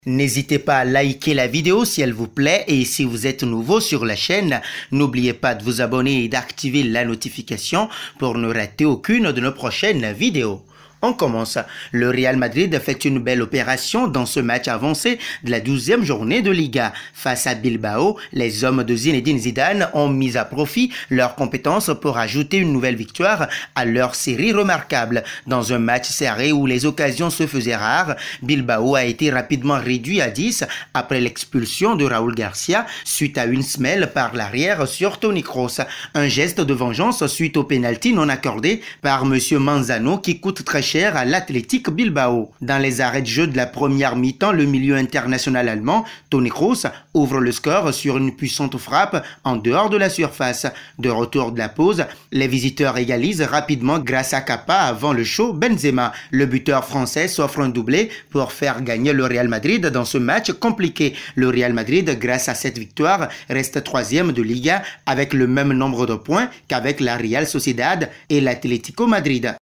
N'hésitez pas à liker la vidéo si elle vous plaît et si vous êtes nouveau sur la chaîne, n'oubliez pas de vous abonner et d'activer la notification pour ne rater aucune de nos prochaines vidéos. On commence. Le Real Madrid fait une belle opération dans ce match avancé de la 12e journée de Liga. Face à Bilbao, les hommes de Zinedine Zidane ont mis à profit leurs compétences pour ajouter une nouvelle victoire à leur série remarquable. Dans un match serré où les occasions se faisaient rares, Bilbao a été rapidement réduit à 10 après l'expulsion de Raúl Garcia suite à une semelle par l'arrière sur Toni Kroos. Un geste de vengeance suite au pénalty non accordé par M. Manzano qui coûte très cher à l'Athletic Bilbao. Dans les arrêts de jeu de la première mi-temps, le milieu international allemand, Toni Kroos, ouvre le score sur une puissante frappe en dehors de la surface. De retour de la pause, les visiteurs égalisent rapidement grâce à Kappa avant le show Benzema. Le buteur français s'offre un doublé pour faire gagner le Real Madrid dans ce match compliqué. Le Real Madrid, grâce à cette victoire, reste 3e de Liga avec le même nombre de points qu'avec la Real Sociedad et l'Atlético Madrid.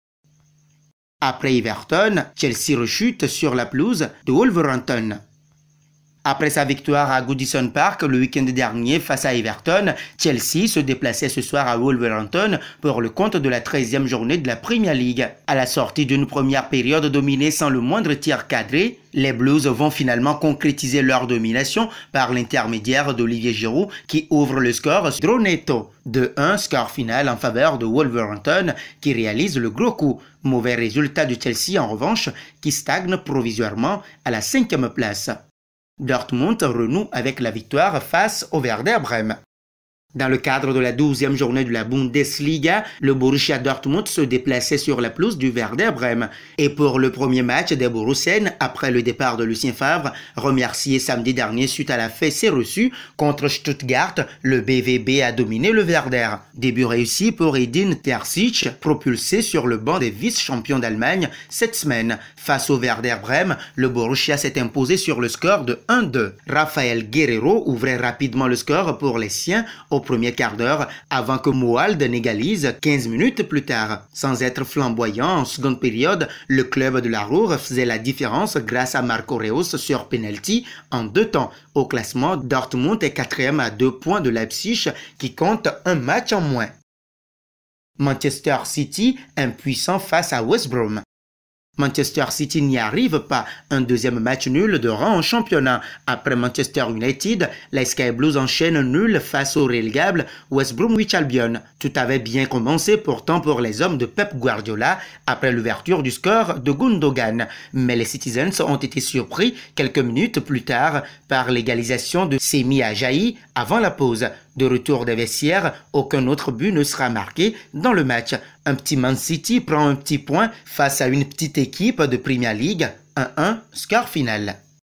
Après Everton, Chelsea rechute sur la pelouse de Wolverhampton. Après sa victoire à Goodison Park le week-end dernier face à Everton, Chelsea se déplaçait ce soir à Wolverhampton pour le compte de la 13e journée de la Premier League. À la sortie d'une première période dominée sans le moindre tir cadré, les Blues vont finalement concrétiser leur domination par l'intermédiaire d'Olivier Giroud qui ouvre le score Drone Neto. 2-1, score final en faveur de Wolverhampton qui réalise le gros coup. Mauvais résultat de Chelsea en revanche qui stagne provisoirement à la 5e place. Dortmund renoue avec la victoire face au Werder Brême. Dans le cadre de la 12e journée de la Bundesliga, le Borussia Dortmund se déplaçait sur la pelouse du Werder Brême. Et pour le premier match des Borussiens, après le départ de Lucien Favre, remercié samedi dernier suite à la fessée reçue contre Stuttgart, le BVB a dominé le Werder. Début réussi pour Edin Terzic, propulsé sur le banc des vice-champions d'Allemagne cette semaine. Face au Werder Brême, le Borussia s'est imposé sur le score de 1-2. Rafael Guerreiro ouvrait rapidement le score pour les siens au premier quart d'heure avant que Moalde n'égalise 15 minutes plus tard. Sans être flamboyant en seconde période, le club de la Ruhr faisait la différence grâce à Marco Reus sur penalty en 2 temps. Au classement, Dortmund est 4e à 2 points de Leipzig qui compte un match en moins. Manchester City impuissant face à West Brom. Manchester City n'y arrive pas, un deuxième match nul de rang en championnat. Après Manchester United, les Sky Blues enchaînent nul face au relégable West Bromwich Albion. Tout avait bien commencé pourtant pour les hommes de Pep Guardiola après l'ouverture du score de Gundogan. Mais les Citizens ont été surpris quelques minutes plus tard par l'égalisation de Semi Ajayi avant la pause. De retour des vestiaires, aucun autre but ne sera marqué dans le match. Un petit Man City prend un petit point face à une petite équipe de Premier League. 1-1, score final.